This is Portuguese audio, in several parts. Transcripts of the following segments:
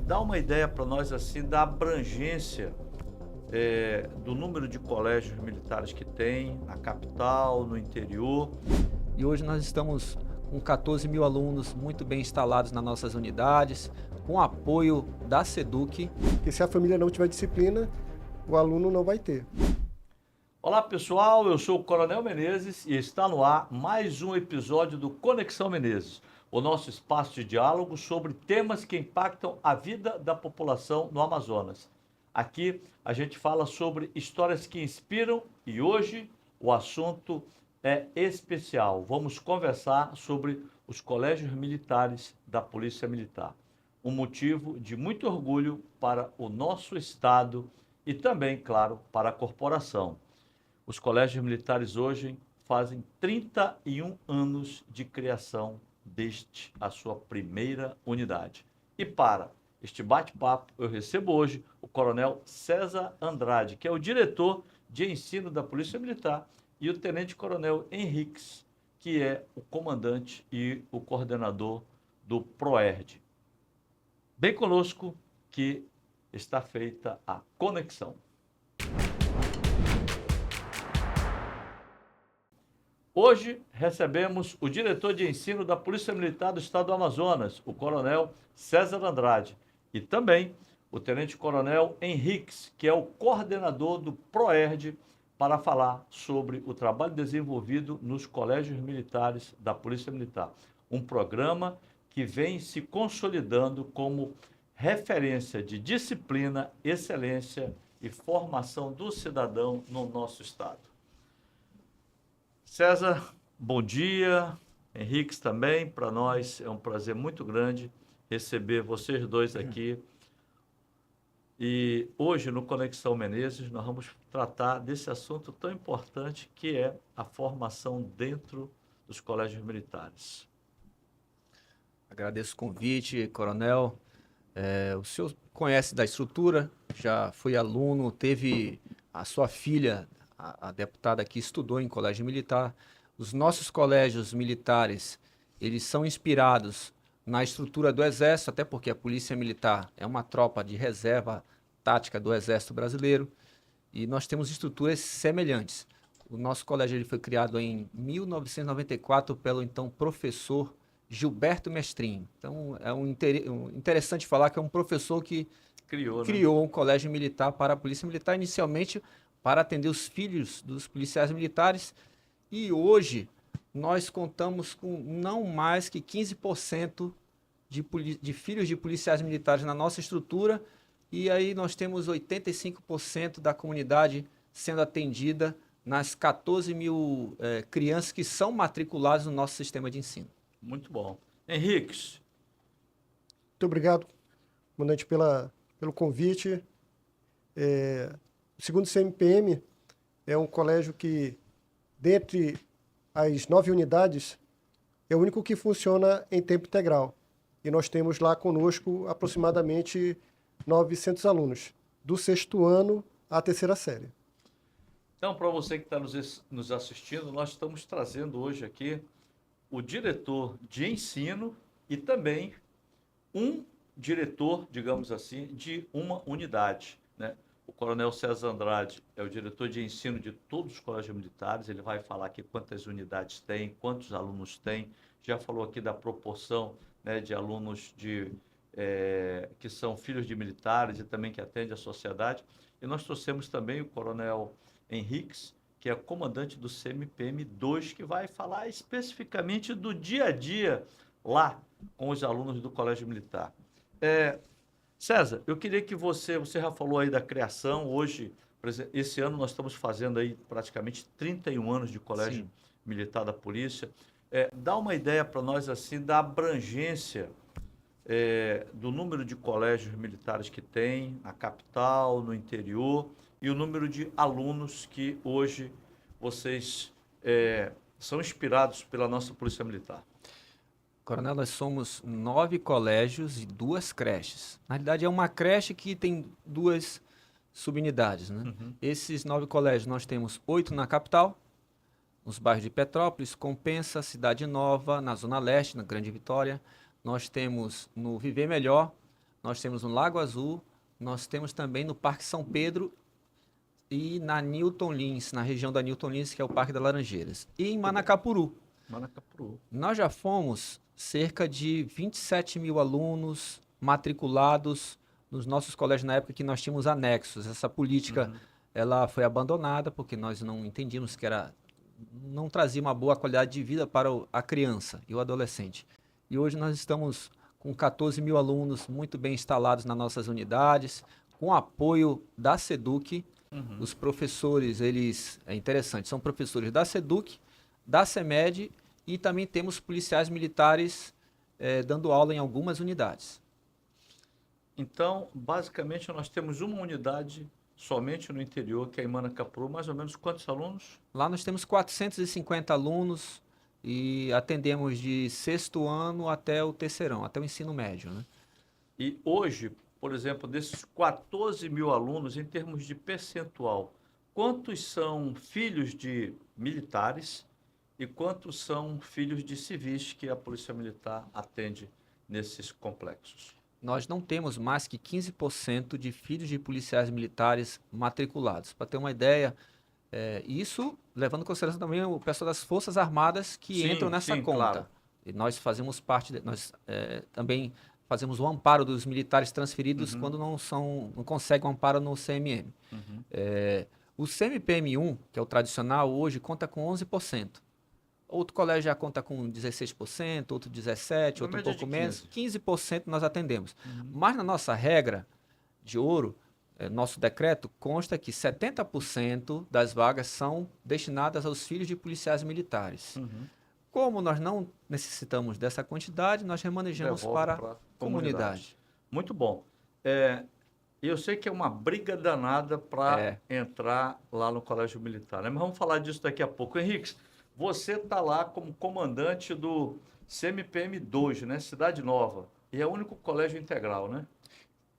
Dá uma ideia para nós assim da abrangência do número de colégios militares que tem na capital, no interior. E hoje nós estamos com 14 mil alunos muito bem instalados nas nossas unidades, com apoio da SEDUC. Porque se a família não tiver disciplina, o aluno não vai ter. Olá pessoal, eu sou o Coronel Menezes e está no ar mais um episódio do Conexão Menezes, o nosso espaço de diálogo sobre temas que impactam a vida da população no Amazonas. Aqui a gente fala sobre histórias que inspiram e hoje o assunto é especial. Vamos conversar sobre os colégios militares da Polícia Militar. Um motivo de muito orgulho para o nosso estado e também, claro, para a corporação. Os colégios militares hoje fazem 31 anos de criação desde a sua primeira unidade. E para este bate-papo, eu recebo hoje o Coronel César Andrade, que é o diretor de ensino da Polícia Militar, e o Tenente Coronel Henriques, que é o comandante e o coordenador do PROERD. Bem conosco que está feita a conexão. Hoje recebemos o diretor de ensino da Polícia Militar do Estado do Amazonas, o Coronel César Andrade, e também o Tenente Coronel Henriques, que é o coordenador do PROERD, para falar sobre o trabalho desenvolvido nos colégios militares da Polícia Militar. Um programa que vem se consolidando como referência de disciplina, excelência e formação do cidadão no nosso estado. César, bom dia. Henriques também, para nós é um prazer muito grande receber vocês dois aqui. E hoje no Conexão Menezes nós vamos tratar desse assunto tão importante que é a formação dentro dos colégios militares. Agradeço o convite, Coronel. O senhor conhece da estrutura, já foi aluno, teve a sua filha, a deputada que estudou em colégio militar. Os nossos colégios militares, eles são inspirados na estrutura do Exército, até porque a Polícia Militar é uma tropa de reserva tática do Exército Brasileiro, e nós temos estruturas semelhantes. O nosso colégio ele foi criado em 1994 pelo então professor Gilberto Mestrinho. Então é interessante falar que é um professor que criou um colégio militar para a Polícia Militar, inicialmente para atender os filhos dos policiais militares, e hoje nós contamos com não mais que 15% de filhos de policiais militares na nossa estrutura, e aí nós temos 85% da comunidade sendo atendida nas 14 mil crianças que são matriculadas no nosso sistema de ensino. Muito bom. Henriques. Muito obrigado, comandante, pelo convite. O segundo CMPM é um colégio que, dentre as 9 unidades, é o único que funciona em tempo integral. E nós temos lá conosco aproximadamente 900 alunos, do 6º ano à 3ª série. Então, para você que está nos assistindo, nós estamos trazendo hoje aqui o diretor de ensino e também um diretor, digamos assim, de uma unidade, né? O Coronel César Andrade é o diretor de ensino de todos os colégios militares. Ele vai falar aqui quantas unidades tem, quantos alunos tem. Já falou aqui da proporção, né, de alunos que são filhos de militares e também que atendem a sociedade. E nós trouxemos também o Coronel Henriques, que é comandante do CMPM-2, que vai falar especificamente do dia a dia lá com os alunos do Colégio Militar. César, eu queria que você já falou aí da criação, hoje, por exemplo, esse ano nós estamos fazendo aí praticamente 31 anos de Colégio Militar da Polícia. Dá uma ideia para nós assim da abrangência do número de colégios militares que tem na capital, no interior, e o número de alunos que hoje vocês são inspirados pela nossa Polícia Militar. Coronel, nós somos 9 colégios e 2 creches. Na realidade, é uma creche que tem 2 subunidades, né? Uhum. Esses 9 colégios, nós temos 8 na capital, nos bairros de Petrópolis, Compensa, Cidade Nova, na Zona Leste, na Grande Vitória. Nós temos no Viver Melhor, nós temos no Lago Azul, nós temos também no Parque São Pedro e na Newton Lins, na região da Newton Lins, que é o Parque das Laranjeiras. E em Manacapuru. Manacapuru. Nós já fomos cerca de 27 mil alunos matriculados nos nossos colégios na época que nós tínhamos anexos. Essa política ela foi abandonada porque nós não entendíamos que não trazia uma boa qualidade de vida para a criança e o adolescente. E hoje nós estamos com 14 mil alunos muito bem instalados nas nossas unidades, com apoio da SEDUC. Os professores, é interessante, são professores da SEDUC, da CEMED e também temos policiais militares dando aula em algumas unidades. Então, basicamente, nós temos uma unidade somente no interior, que é em Manacapuru. Mais ou menos quantos alunos? Lá nós temos 450 alunos e atendemos de 6º ano até o 3º, até o ensino médio, né? E hoje, por exemplo, desses 14 mil alunos, em termos de percentual, quantos são filhos de militares e quantos são filhos de civis que a Polícia Militar atende nesses complexos? Nós não temos mais que 15% de filhos de policiais militares matriculados. Para ter uma ideia, isso levando em consideração também o pessoal das Forças Armadas que entram nessa conta. Claro. E nós fazemos parte, nós também fazemos o amparo dos militares transferidos quando não conseguem um amparo no CMM. O CMPM1, que é o tradicional, hoje conta com 11%. Outro colégio já conta com 16%, outro 17%, outro um pouco menos. 15% nós atendemos. Mas na nossa regra de ouro, nosso decreto consta que 70% das vagas são destinadas aos filhos de policiais militares. Como nós não necessitamos dessa quantidade, nós remanejamos para a comunidade. Muito bom. Eu sei que é uma briga danada para entrar lá no Colégio Militar, né? Mas vamos falar disso daqui a pouco. Henrique, você está lá como comandante do CMPM2, né? Cidade Nova. E é o único colégio integral, né?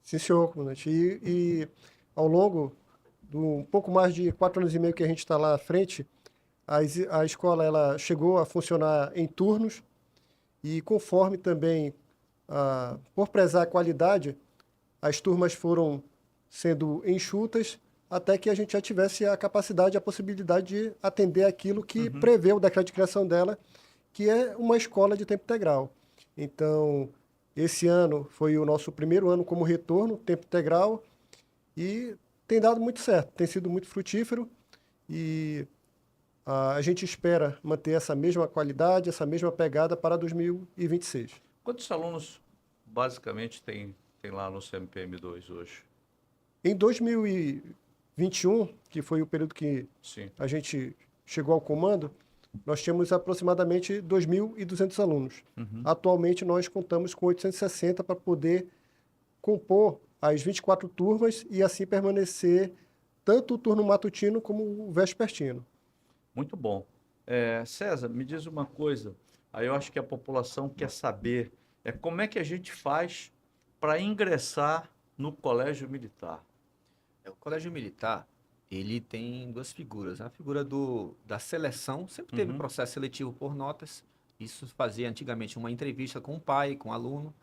Sim, senhor, comandante. E ao longo do um pouco mais de 4 anos e meio que a gente está lá à frente, a escola ela chegou a funcionar em turnos e conforme também, por prezar a qualidade, as turmas foram sendo enxutas até que a gente já tivesse a capacidade e a possibilidade de atender aquilo que prevê o decreto de criação dela, que é uma escola de tempo integral. Então, esse ano foi o nosso primeiro ano como retorno, tempo integral, e tem dado muito certo, tem sido muito frutífero, e a gente espera manter essa mesma qualidade, essa mesma pegada para 2026. Quantos alunos, basicamente, tem lá no CMPM2 hoje? Em 2021, que foi o período que a gente chegou ao comando, nós tínhamos aproximadamente 2.200 alunos. Atualmente, nós contamos com 860 para poder compor as 24 turmas e assim permanecer tanto o turno matutino como o vespertino. Muito bom. César, me diz uma coisa. Aí eu acho que a população quer saber como é que a gente faz para ingressar no Colégio Militar. O Colégio Militar, ele tem duas figuras. A figura da seleção, sempre teve processo seletivo por notas. Isso fazia antigamente uma entrevista com o pai, com o aluno.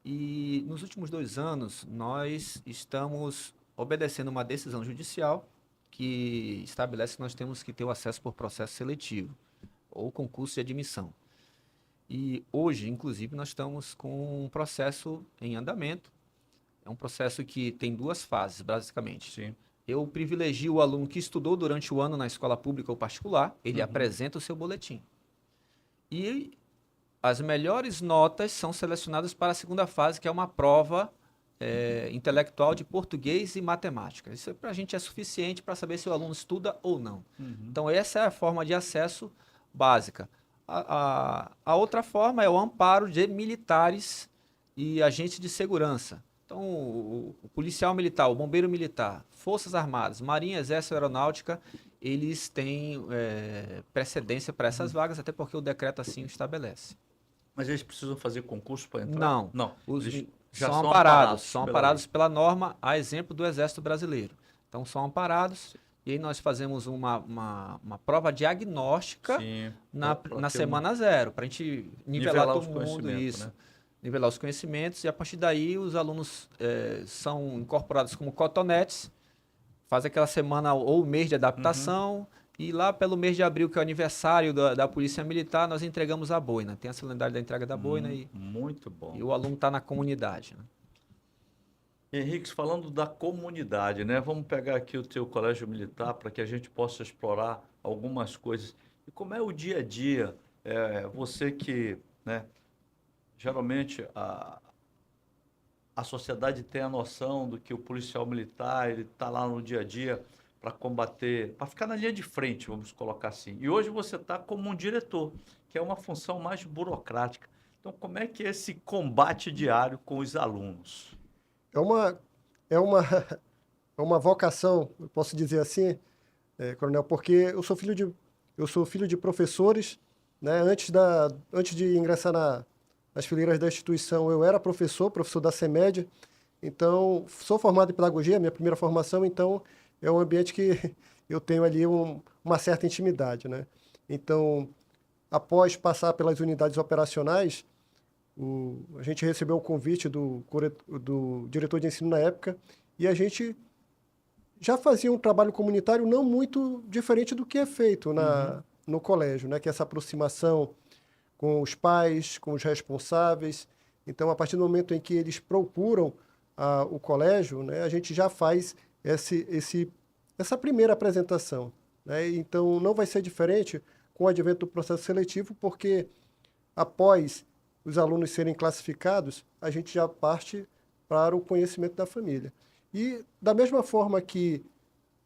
E nos últimos 2 anos, nós estamos obedecendo uma decisão judicial que estabelece que nós temos que ter o acesso por processo seletivo ou concurso de admissão. E hoje, inclusive, nós estamos com um processo em andamento. É um processo que tem 2 fases, basicamente. Sim. Eu privilegio o aluno que estudou durante o ano na escola pública ou particular, ele apresenta o seu boletim. E as melhores notas são selecionadas para a segunda fase, que é uma prova intelectual de português e matemática. Isso para a gente é suficiente para saber se o aluno estuda ou não. Então, essa é a forma de acesso básica. A outra forma é o amparo de militares e agentes de segurança. Então, o policial militar, o bombeiro militar, Forças Armadas, Marinha, Exército e Aeronáutica, eles têm precedência para essas vagas, até porque o decreto assim o estabelece. Mas eles precisam fazer concurso para entrar? Não. Não. Eles já são amparados pela norma, a exemplo do Exército Brasileiro. Então, são amparados. E aí nós fazemos uma prova diagnóstica na semana 0, para a gente nivelar todo mundo isso. Né? nivelar os conhecimentos, e a partir daí os alunos são incorporados como cotonetes, faz aquela semana ou mês de adaptação, e lá pelo mês de abril, que é o aniversário da Polícia Militar, nós entregamos a boina. Tem a solenidade da entrega da boina Muito bom. e o aluno está na comunidade, né? Henrique, falando da comunidade, né? Vamos pegar aqui o teu colégio militar para que a gente possa explorar algumas coisas. E como é o dia a dia? Você que, né? Geralmente a sociedade tem a noção do que o policial militar ele está lá no dia a dia para combater, para ficar na linha de frente, vamos colocar assim. E hoje você está como um diretor, que é uma função mais burocrática. Então, como é que é esse combate diário com os alunos? É uma, é uma, é uma vocação, eu posso dizer assim, Coronel, porque eu sou filho de professores, né? Antes de ingressar nas fileiras da instituição, eu era professor da CEMED, então sou formado em pedagogia, minha primeira formação, então é um ambiente que eu tenho ali uma certa intimidade, né? Então, após passar pelas unidades operacionais, a gente recebeu o convite do diretor de ensino na época e a gente já fazia um trabalho comunitário não muito diferente do que é feito no colégio, né? Que é essa aproximação com os pais, com os responsáveis. Então, a partir do momento em que eles procuram o colégio, né, a gente já faz essa primeira apresentação, né? Então, não vai ser diferente com o advento do processo seletivo, porque após os alunos serem classificados, a gente já parte para o conhecimento da família. E, da mesma forma que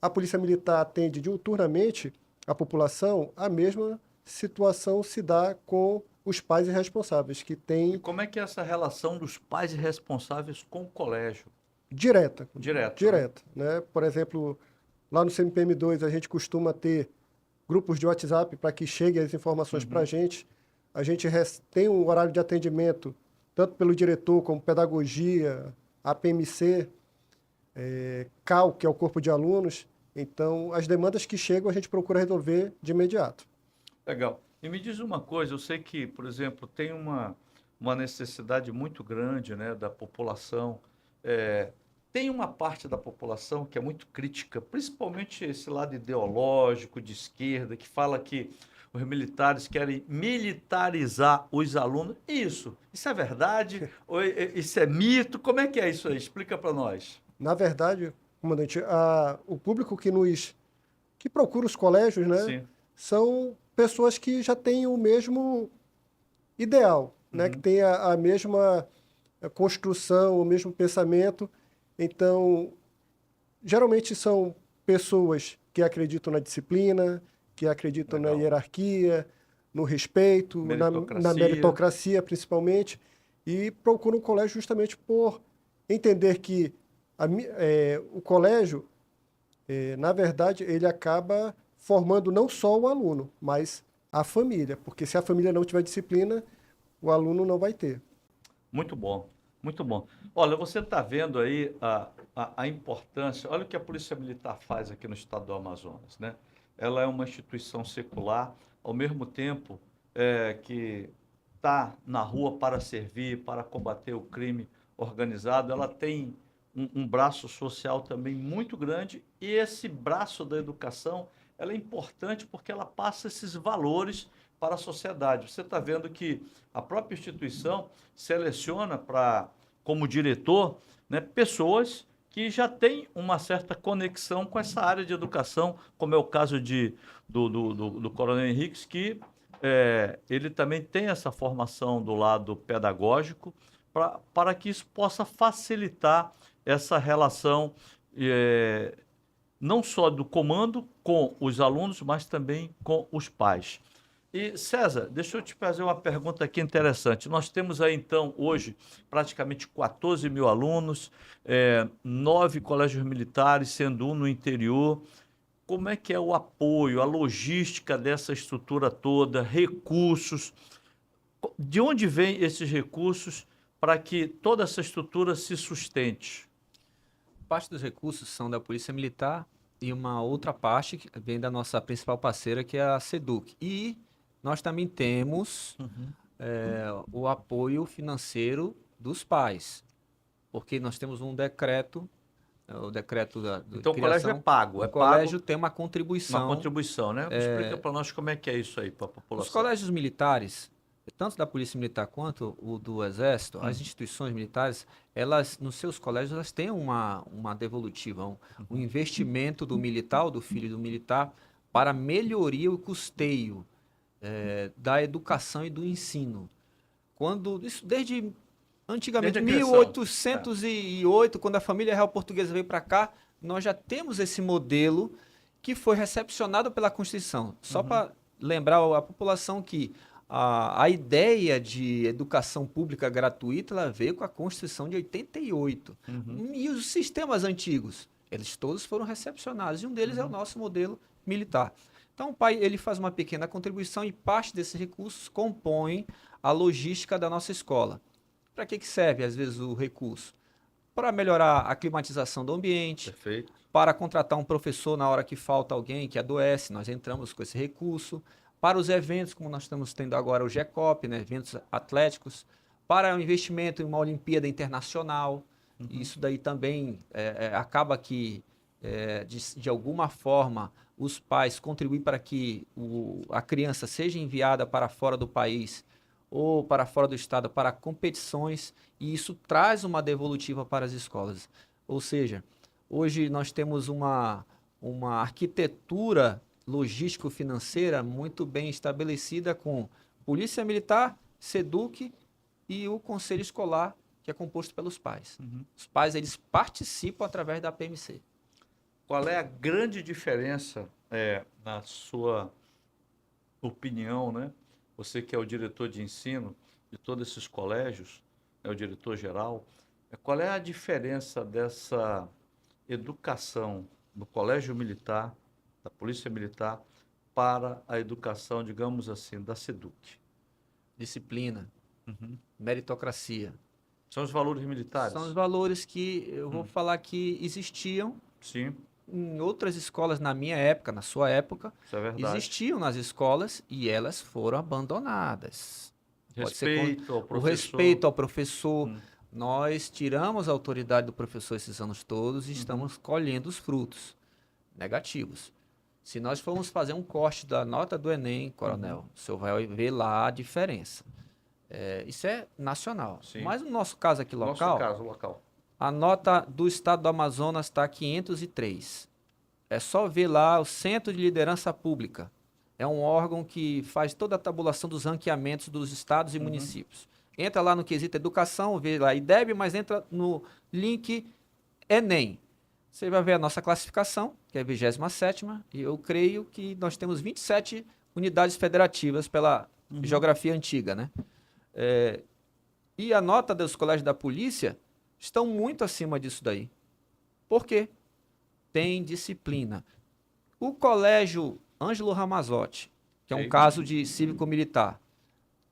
a Polícia Militar atende diuturnamente a população, a mesma situação se dá com os pais e responsáveis, que E têm como é que é essa relação dos pais e responsáveis com o colégio? direta, Direto, né? né? Por exemplo, lá no CMPM2 a gente costuma ter grupos de WhatsApp para que cheguem as informações para a gente. A gente tem um horário de atendimento, tanto pelo diretor como pedagogia, APMC, CAL, que é o corpo de alunos. Então, as demandas que chegam a gente procura resolver de imediato. Legal. E me diz uma coisa, eu sei que, por exemplo, tem uma necessidade muito grande, né, da população. Tem uma parte da população que é muito crítica, principalmente esse lado ideológico de esquerda, que fala que os militares querem militarizar os alunos. Isso é verdade? Ou isso é mito? Como é que é isso aí? Explica para nós. Na verdade, comandante, o público que procura os colégios, né, Sim. são pessoas que já têm o mesmo ideal, né, que têm a mesma construção, o mesmo pensamento. Então, geralmente são pessoas que acreditam na disciplina, que acreditam na Legal. hierarquia, no respeito, na Meritocracia. meritocracia, principalmente, e procuram o colégio justamente por entender que o colégio, na verdade, ele acaba formando não só o aluno, mas a família, porque se a família não tiver disciplina, o aluno não vai ter. Muito bom, muito bom. Olha, você está vendo aí a importância, olha o que a Polícia Militar faz aqui no estado do Amazonas, né? Ela é uma instituição secular, ao mesmo tempo que está na rua para servir, para combater o crime organizado, ela tem um braço social também muito grande, e esse braço da educação, ela é importante porque ela passa esses valores para a sociedade. Você está vendo que a própria instituição seleciona como diretor, né, pessoas que já têm uma certa conexão com essa área de educação, como é o caso do Coronel Henrique, que ele também tem essa formação do lado pedagógico, para que isso possa facilitar essa relação, não só do comando com os alunos, mas também com os pais. E, César, deixa eu te fazer uma pergunta aqui interessante. Nós temos aí, então, hoje, praticamente 14 mil alunos, 9 colégios militares, sendo um no interior. Como é que é o apoio, a logística dessa estrutura toda, recursos? De onde vêm esses recursos para que toda essa estrutura se sustente? Parte dos recursos são da Polícia Militar e uma outra parte que vem da nossa principal parceira, que é a SEDUC. E nós também temos o apoio financeiro dos pais, porque nós temos um decreto, o decreto da Então o colégio é criação. pago, O é colégio pago tem uma uma contribuição. contribuição, né? Explica para nós como é que é isso aí para a Os população. colégios militares, tanto da Polícia Militar quanto o do Exército, as instituições militares, elas, nos seus colégios, elas têm uma devolutiva, um investimento do militar ou do filho do militar para melhoria e custeio da educação e do ensino. Isso desde antigamente, Desde a criação. 1808, quando a família real portuguesa veio para cá, nós já temos esse modelo que foi recepcionado pela Constituição. Só para lembrar a população que a ideia de educação pública gratuita ela veio com a Constituição de 88. E os sistemas antigos, eles todos foram recepcionados, e um deles é o nosso modelo militar. Então, o pai ele faz uma pequena contribuição e parte desses recursos compõe a logística da nossa escola. Para que serve, às vezes, o recurso? Para melhorar a climatização do ambiente, Perfeito. para contratar um professor na hora que falta alguém que adoece, nós entramos com esse recurso. Para os eventos, como nós estamos tendo agora o GECOP, né, eventos atléticos, para o investimento em uma Olimpíada Internacional. Isso daí também acaba que, de alguma forma, os pais contribuem para que a criança seja enviada para fora do país ou para fora do estado para competições, e isso traz uma devolutiva para as escolas. Ou seja, hoje nós temos uma arquitetura logístico-financeira muito bem estabelecida com Polícia Militar, SEDUC e o Conselho Escolar, que é composto pelos pais. Os pais eles participam através da PMC. Qual é a grande diferença, na sua opinião, né? Você que é o diretor de ensino de todos esses colégios, é o diretor geral, qual é a diferença dessa educação no colégio militar, da Polícia Militar, para a educação, digamos assim, da SEDUC? Disciplina, meritocracia. São os valores militares? São os valores que eu vou falar que existiam Sim, em outras escolas na minha época, na sua época. isso é verdade. Existiam nas escolas e elas foram abandonadas. Respeito ao O professor. respeito ao professor. Nós tiramos a autoridade do professor esses anos todos e estamos colhendo os frutos negativos. Se nós formos fazer um corte da nota do Enem, coronel, o senhor vai ver lá a diferença. Isso é nacional. Sim. Mas no nosso caso aqui local, Nosso caso local. a nota do estado do Amazonas está 503. É só ver lá o Centro de Liderança Pública. É um órgão que faz toda a tabulação dos ranqueamentos dos estados e municípios. Entra lá no quesito educação, vê lá IDEB, mas entra no link Enem. Você vai ver a nossa classificação, que é a 27ª, e eu creio que nós temos 27 unidades federativas pela geografia antiga, né? E a nota dos colégios da polícia estão muito acima disso daí. Por quê? Tem disciplina. O colégio Ângelo Ramazotti, que é um caso de cívico-militar,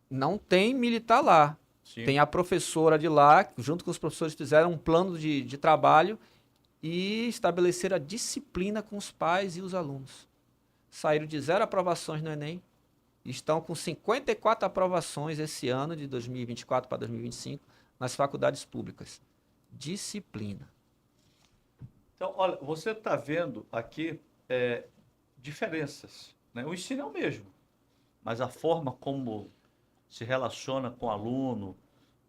não tem militar lá. Sim. Tem a professora de lá, junto com os professores fizeram um plano de trabalho e estabeleceram a disciplina com os pais e os alunos. Saíram de 0 aprovações no Enem, estão com 54 aprovações esse ano, de 2024 para 2025, nas faculdades públicas. Disciplina. Então, olha, você está vendo aqui diferenças, né? O ensino é o mesmo, mas a forma como se relaciona com o aluno,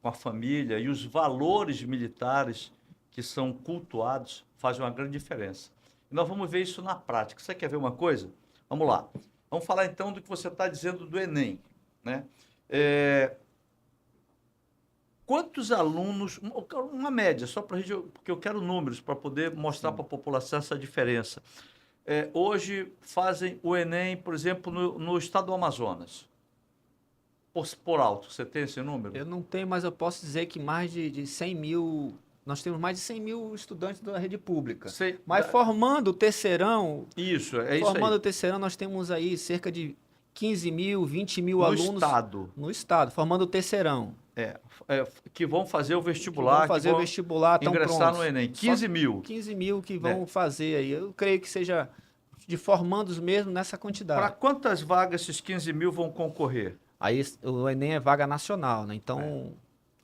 com a família e os valores militares que são cultuados fazem uma grande diferença. E nós vamos ver isso na prática. Você quer ver uma coisa? Vamos lá. Vamos falar então do que você está dizendo do Enem, né? Quantos alunos, uma média, só para a gente, porque eu quero números para poder mostrar para a população essa diferença. Hoje fazem o Enem, por exemplo, no estado do Amazonas. Por alto, você tem esse número? Eu não tenho, mas eu posso dizer que mais de 100 mil... Nós temos mais de 100 mil estudantes da rede pública. Mas formando o terceirão... Isso, é isso aí. Formando o terceirão, nós temos aí cerca de 15 mil, 20 mil alunos... No estado. No estado, formando o terceirão. Que vão fazer o vestibular. Que vão fazer o vestibular, estão ingressar prontos. no Enem. 15 mil. 15 mil que vão fazer aí. Eu creio que seja de formandos mesmo nessa quantidade. Para quantas vagas esses 15 mil vão concorrer? Aí o Enem é vaga nacional, né? Então,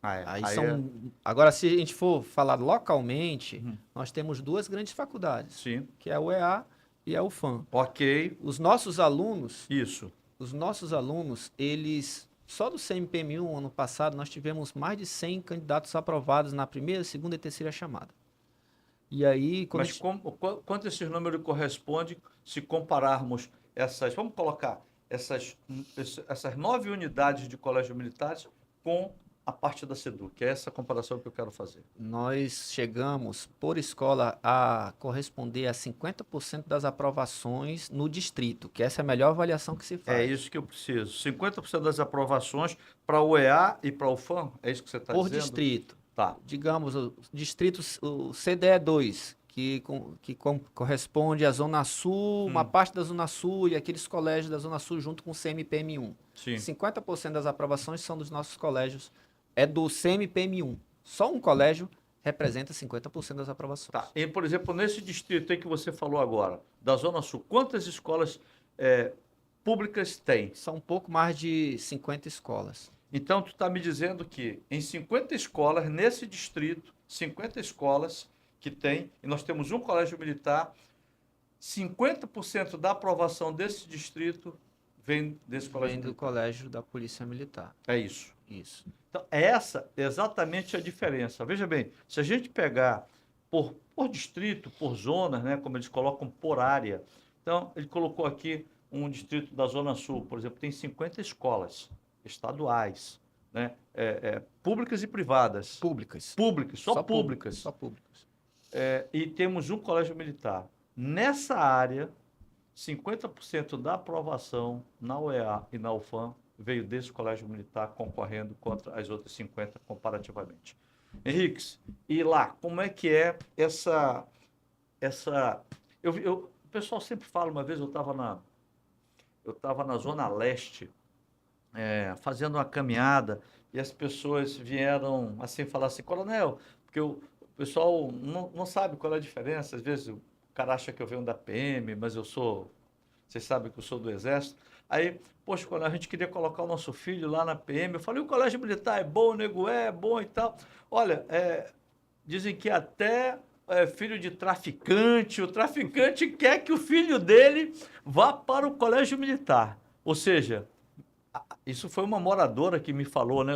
aí Aí são... Agora, se a gente for falar localmente, Uhum. nós temos duas grandes faculdades, Sim, que é a UEA e a UFAM. ok, Os nossos alunos, isso. eles... Só do CMPM1, ano passado, nós tivemos mais de 100 candidatos aprovados na primeira, segunda e terceira chamada. E aí, quando a Mas gente... quanto esse número corresponde se compararmos vamos colocar essas 9 unidades de colégio militares com a parte da SEDUC, é essa comparação que eu quero fazer. Nós chegamos, por escola, a corresponder a 50% das aprovações no distrito, que essa é a melhor avaliação que se É faz. isso que eu preciso. 50% das aprovações para o EA e para o FAM, é isso que você está Por dizendo? distrito. Tá. Digamos, o distrito, o CDE 2, corresponde à Zona Sul, uma parte da Zona Sul e aqueles colégios da Zona Sul junto com o CMPM1. Sim. 50% das aprovações são dos nossos colégios, é do CMPM1. Só um colégio representa 50% das aprovações. Tá. E, por exemplo, nesse distrito aí que você falou agora, da Zona Sul, quantas escolas públicas tem? São um pouco mais de 50 escolas. Então, tu está me dizendo que em 50 escolas, nesse distrito, 50 escolas que tem, e nós temos um colégio militar, 50% da aprovação desse distrito vem desse colégio Vem do militar. colégio da Polícia Militar. É isso. Isso. Então, essa é exatamente a diferença. Veja bem, se a gente pegar por distrito, por zonas, né, como eles colocam por área, então ele colocou aqui um distrito da Zona Sul, por exemplo, tem 50 escolas estaduais, né, públicas e privadas. Públicas. Públicas, só públicas. Só públicas. E temos um colégio militar. Nessa área, 50% da aprovação na UEA e na UFAM veio desse colégio militar concorrendo contra as outras 50 comparativamente. Henriques, e lá, como é que é essa... o pessoal sempre fala, uma vez eu estava na Zona Leste, fazendo uma caminhada, e as pessoas vieram assim falar assim, coronel, porque o pessoal não sabe qual é a diferença, às vezes o cara acha que eu venho da PM, mas vocês sabem que eu sou do Exército. Aí, poxa, quando a gente queria colocar o nosso filho lá na PM, eu falei, o colégio militar é bom, o nego é bom e tal. Olha, dizem que até filho de traficante, o traficante quer que o filho dele vá para o colégio militar. Ou seja, isso foi uma moradora que me falou, né?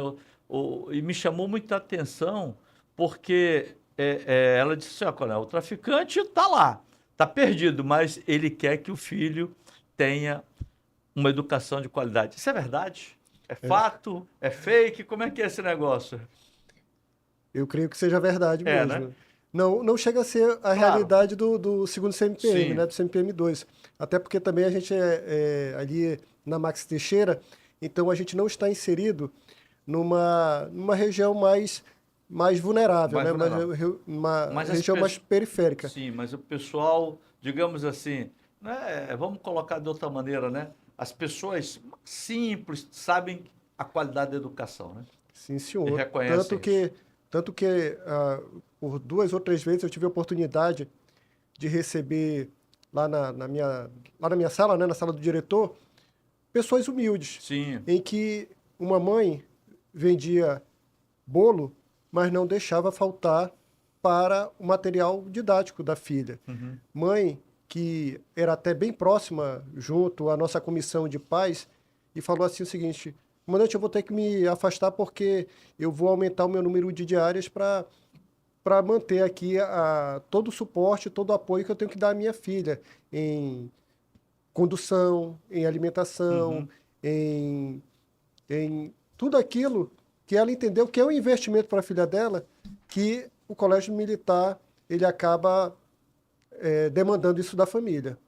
E me chamou muita atenção, porque ela disse assim, coronel, o traficante está lá, está perdido, mas ele quer que o filho tenha uma educação de qualidade. Isso é verdade? É fato? É fake? Como é que é esse negócio? Eu creio que seja verdade É, mesmo. né? Não chega a ser a realidade do segundo CMPM, Sim. né, do CMPM2. Até porque também a gente ali na Max Teixeira, então a gente não está inserido numa região mais vulnerável, Mais né? vulnerável. Uma Mas as região mais periférica. Sim, mas o pessoal, digamos assim, né, vamos colocar de outra maneira, né? As pessoas simples sabem a qualidade da educação, né? Sim, E senhor. reconhecem isso. Tanto que por 2 ou 3 vezes eu tive a oportunidade de receber lá na minha sala, né, na sala do diretor, pessoas humildes, Sim, em que uma mãe vendia bolo, mas não deixava faltar para o material didático da filha. Mãe que era até bem próxima, junto à nossa comissão de pais, e falou assim o seguinte, comandante, eu vou ter que me afastar porque eu vou aumentar o meu número de diárias para manter aqui todo o suporte, todo o apoio que eu tenho que dar à minha filha em condução, em alimentação, em tudo aquilo que ela entendeu que é um investimento para a filha dela, que o colégio militar ele acaba demandando isso da família.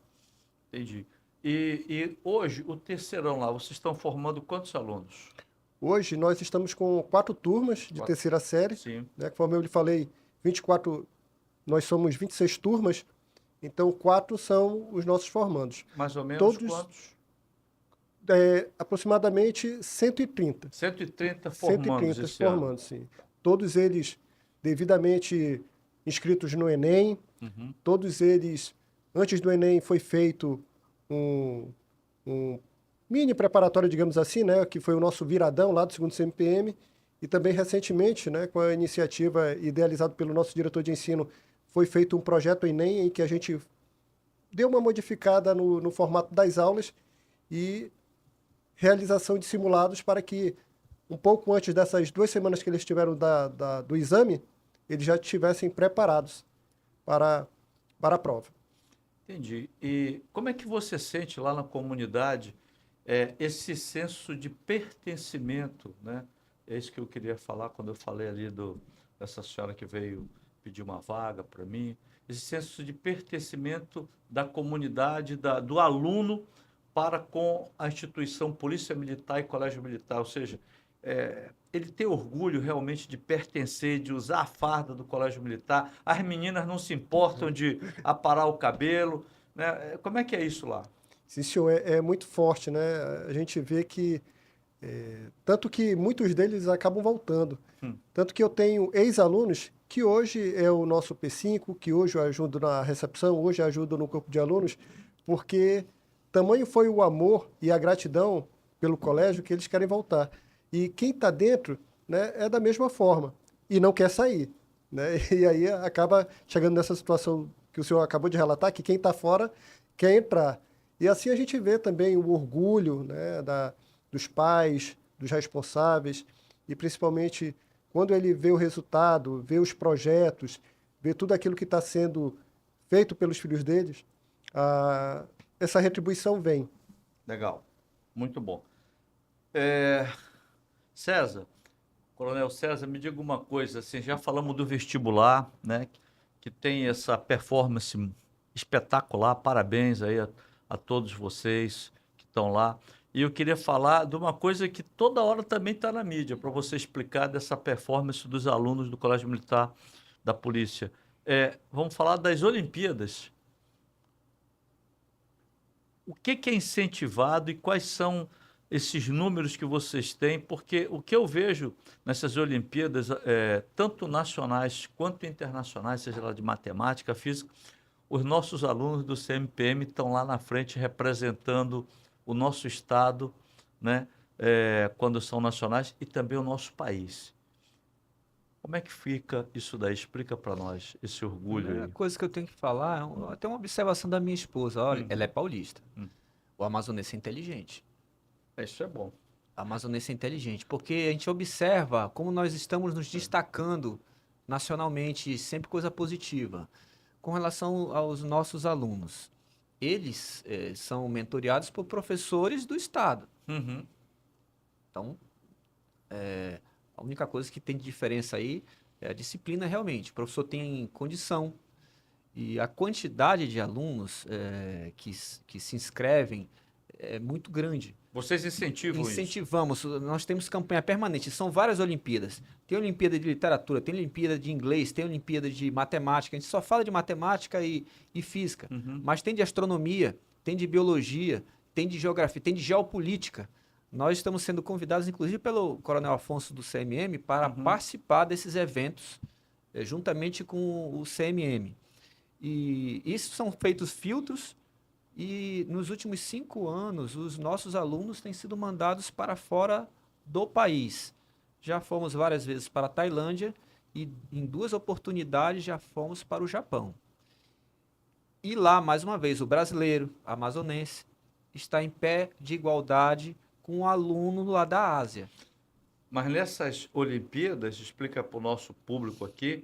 entendi. E hoje, o terceirão lá, vocês estão formando quantos alunos? Hoje nós estamos com 4 turmas de 4. terceira série, Sim. né? Conforme eu lhe falei, 24, nós somos 26 turmas, então 4 são os nossos formandos. Mais ou menos Todos- quantos? Aproximadamente 130. 130 formandos 130 esse ano. formandos, sim. Todos eles devidamente inscritos no Enem, todos eles, antes do Enem foi feito um mini preparatório, digamos assim, né, que foi o nosso viradão lá do segundo CMPM, e também recentemente, né, com a iniciativa idealizada pelo nosso diretor de ensino, foi feito um projeto Enem em que a gente deu uma modificada no formato das aulas e realização de simulados para que, um pouco antes dessas 2 semanas que eles tiveram do exame, eles já estivessem preparados para a prova. Entendi. E como é que você sente lá na comunidade esse senso de pertencimento, né? É isso que eu queria falar quando eu falei ali dessa senhora que veio pedir uma vaga para mim. Esse senso de pertencimento da comunidade, do aluno para com a instituição Polícia Militar e Colégio Militar. Ou seja, ele tem orgulho realmente de pertencer, de usar a farda do Colégio Militar. As meninas não se importam de aparar o cabelo, né? Como é que é isso lá? Sim, senhor, é muito forte, né? A gente vê que, tanto que muitos deles acabam voltando. Tanto que eu tenho ex-alunos que hoje é o nosso P5, que hoje eu ajudo na recepção, hoje eu ajudo no corpo de alunos, porque tamanho foi o amor e a gratidão pelo colégio que eles querem voltar. E quem está dentro, né, é da mesma forma e não quer sair, né? E aí acaba chegando nessa situação que o senhor acabou de relatar, que quem está fora quer entrar. E assim a gente vê também o orgulho, né, dos pais, dos responsáveis, e principalmente quando ele vê o resultado, vê os projetos, vê tudo aquilo que está sendo feito pelos filhos deles, essa retribuição vem. Legal, muito bom. César, Coronel César, me diga uma coisa, assim, já falamos do vestibular, né, que tem essa performance espetacular, parabéns aí a todos vocês que estão lá. E eu queria falar de uma coisa que toda hora também está na mídia, para você explicar dessa performance dos alunos do Colégio Militar da Polícia. Vamos falar das Olimpíadas. O que é incentivado e quais são esses números que vocês têm? Porque o que eu vejo nessas Olimpíadas, tanto nacionais quanto internacionais, seja lá de matemática, física, os nossos alunos do CMPM estão lá na frente representando o nosso estado, né, quando são nacionais, e também o nosso país. Como é que fica isso daí? Explica para nós esse A orgulho primeira aí. coisa que eu tenho que falar é até uma observação da minha esposa. Olha, ela é Uhum. paulista. O amazonense é inteligente. Isso é bom. A amazonense é inteligente, porque a gente observa como nós estamos nos destacando nacionalmente, sempre coisa positiva. Com relação aos nossos alunos, eles são mentoreados por professores do estado. Uhum. Então, a única coisa que tem de diferença aí é a disciplina realmente. O professor tem condição e a quantidade de alunos que se inscrevem é muito grande. Vocês incentivam isso? Incentivamos, nós temos campanha permanente, são várias Olimpíadas. Tem Olimpíada de Literatura, tem Olimpíada de Inglês, tem Olimpíada de Matemática, a gente só fala de matemática e física, mas tem de astronomia, tem de biologia, tem de geografia, tem de geopolítica. Nós estamos sendo convidados, inclusive, pelo Coronel Afonso do CMM, para participar desses eventos, juntamente com o CMM. E isso são feitos filtros. E nos últimos 5 anos, os nossos alunos têm sido mandados para fora do país. Já fomos várias vezes para a Tailândia e em 2 oportunidades já fomos para o Japão. E lá, mais uma vez, o brasileiro, amazonense, está em pé de igualdade com o aluno lá da Ásia. Mas nessas Olimpíadas, explica para o nosso público aqui,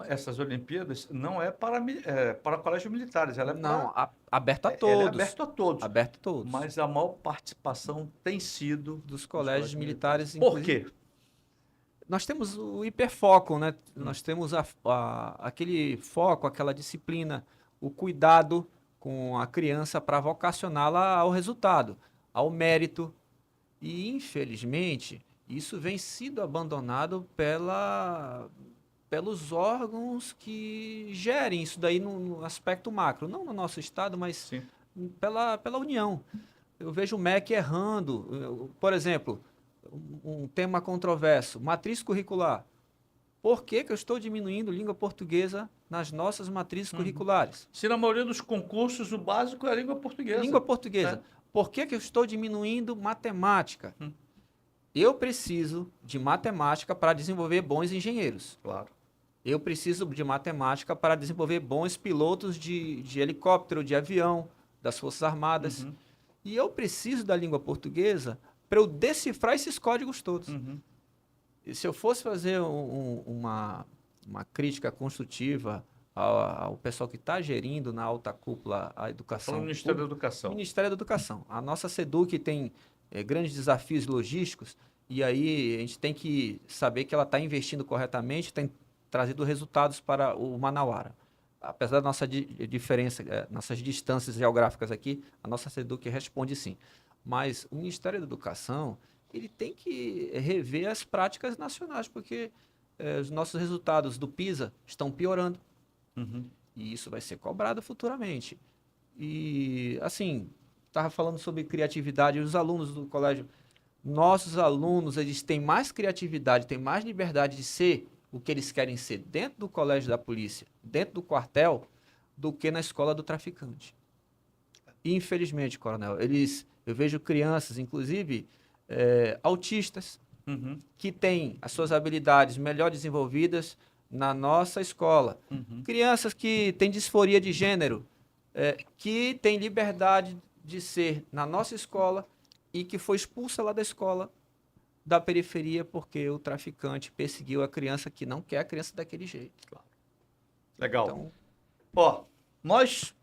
essas Olimpíadas não é para colégios militares, ela é Não, para... aberto a Ela é todos. aberto a todos. Aberto a todos. Mas a maior participação tem sido Dos colégios militares, Por inclusive. quê? Nós temos o hiperfoco, né? Nós temos aquele foco, aquela disciplina, o cuidado com a criança para vocacioná-la ao resultado, ao mérito. E, infelizmente, isso vem sido abandonado pelos órgãos que gerem isso daí no aspecto macro, não no nosso estado, mas Sim. pela União. Eu vejo o MEC errando. Por exemplo, um tema controverso, matriz curricular. Por que eu estou diminuindo língua portuguesa nas nossas matrizes curriculares? Se na maioria dos concursos o básico é a língua portuguesa. Língua portuguesa. Por que que eu estou diminuindo matemática? Eu preciso de matemática para desenvolver bons engenheiros. Claro. Eu preciso de matemática para desenvolver bons pilotos de helicóptero, de avião, das Forças Armadas. Uhum. E eu preciso da língua portuguesa para eu decifrar esses códigos todos. Uhum. E se eu fosse fazer uma crítica construtiva ao pessoal que está gerindo na alta cúpula a educação, Falando do Ministério da Educação. Ministério da Educação. A nossa SEDUC tem grandes desafios logísticos e aí a gente tem que saber que ela está investindo corretamente, tem trazido resultados para o Manauara. Apesar da nossa diferença, nossas distâncias geográficas aqui, a nossa SEDUC responde sim. Mas o Ministério da Educação, ele tem que rever as práticas nacionais, porque os nossos resultados do PISA estão piorando. Uhum. E isso vai ser cobrado futuramente. E, assim, estava falando sobre criatividade, os alunos do colégio, nossos alunos, eles têm mais criatividade, têm mais liberdade de ser o que eles querem ser dentro do colégio da polícia, dentro do quartel, do que na escola do traficante. Infelizmente, coronel, eu vejo crianças, inclusive, autistas, Uhum. que têm as suas habilidades melhor desenvolvidas na nossa escola. Uhum. Crianças que têm disforia de gênero, que têm liberdade de ser na nossa escola e que foi expulsa lá da escola da periferia porque o traficante perseguiu a criança que não quer a criança daquele jeito. Legal. Então, Ó, nós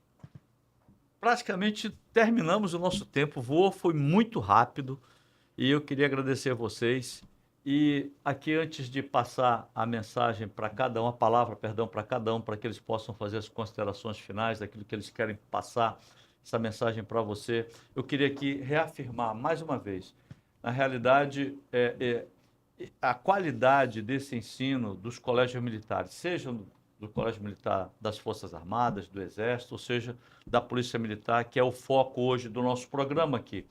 praticamente terminamos o nosso tempo. Voou, foi muito rápido. E eu queria agradecer a vocês. E aqui, antes de passar a mensagem para cada um, a palavra, perdão, para cada um, para que eles possam fazer as considerações finais daquilo que eles querem passar, essa mensagem para você, eu queria aqui reafirmar mais uma vez. Na realidade, a qualidade desse ensino dos colégios militares, seja do Colégio Militar das Forças Armadas, do Exército, ou seja, da Polícia Militar, que é o foco hoje do nosso programa aqui.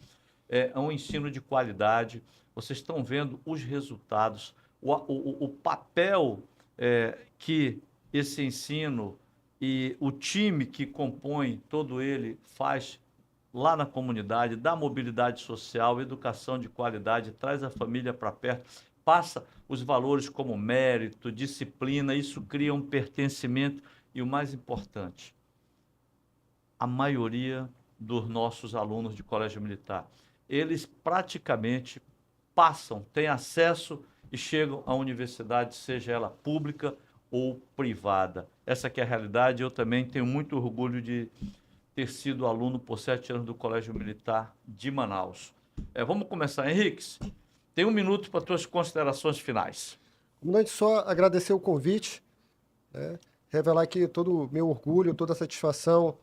É um ensino de qualidade, vocês estão vendo os resultados, o papel que esse ensino e o time que compõe todo ele faz lá na comunidade, da mobilidade social, educação de qualidade, traz a família para perto, passa os valores como mérito, disciplina, isso cria um pertencimento e o mais importante, a maioria dos nossos alunos de colégio militar, eles praticamente passam, têm acesso e chegam à universidade, seja ela pública ou privada. Essa que é a realidade. Eu também tenho muito orgulho de ter sido aluno por 7 anos do Colégio Militar de Manaus. Vamos começar, Henriques. Tem 1 minuto para tuas considerações finais. Comandante, só agradecer o convite, revelar aqui todo o meu orgulho, toda a satisfação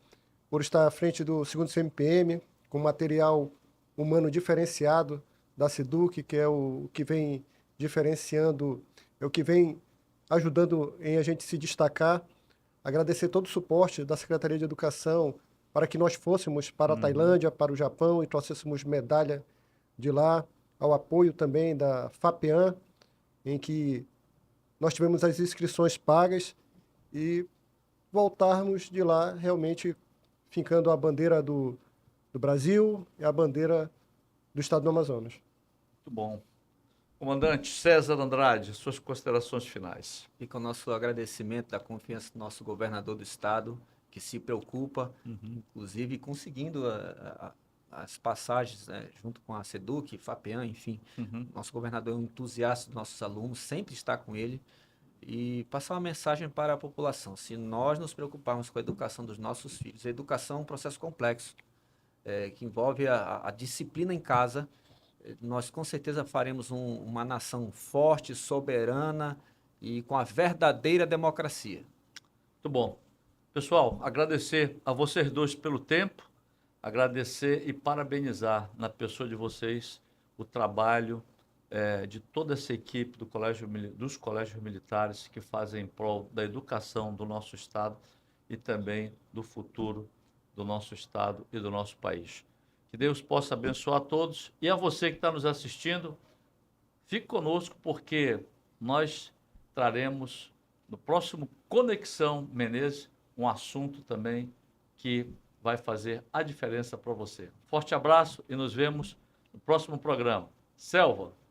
por estar à frente do 2º CMPM, com material humano diferenciado da SEDUC, que é o que vem diferenciando, é o que vem ajudando em a gente se destacar. Agradecer todo o suporte da Secretaria de Educação para que nós fôssemos para a Tailândia, para o Japão e trouxéssemos medalha de lá, ao apoio também da FAPEAM, em que nós tivemos as inscrições pagas e voltarmos de lá realmente fincando a bandeira do Brasil e a bandeira do Estado do Amazonas. Muito bom. Comandante César Andrade, suas considerações finais. fica o nosso agradecimento da confiança do nosso governador do estado, que se preocupa, inclusive conseguindo as passagens, né, junto com a SEDUC, FAPEAM, enfim. Nosso governador é um entusiasta dos nossos alunos, sempre está com ele. E passar uma mensagem para a população. Se nós nos preocuparmos com a educação dos nossos filhos, a educação é um processo complexo, que envolve a disciplina em casa, nós com certeza faremos uma nação forte, soberana e com a verdadeira democracia. Muito bom. Pessoal, agradecer a vocês dois pelo tempo, agradecer e parabenizar na pessoa de vocês o trabalho de toda essa equipe dos colégios militares que fazem em prol da educação do nosso Estado e também do futuro do nosso Estado e do nosso país. Que Deus possa abençoar a todos e a você que está nos assistindo, fique conosco porque nós traremos no próximo Conexão Menezes um assunto também que vai fazer a diferença para você. Forte abraço e nos vemos no próximo programa. Selva!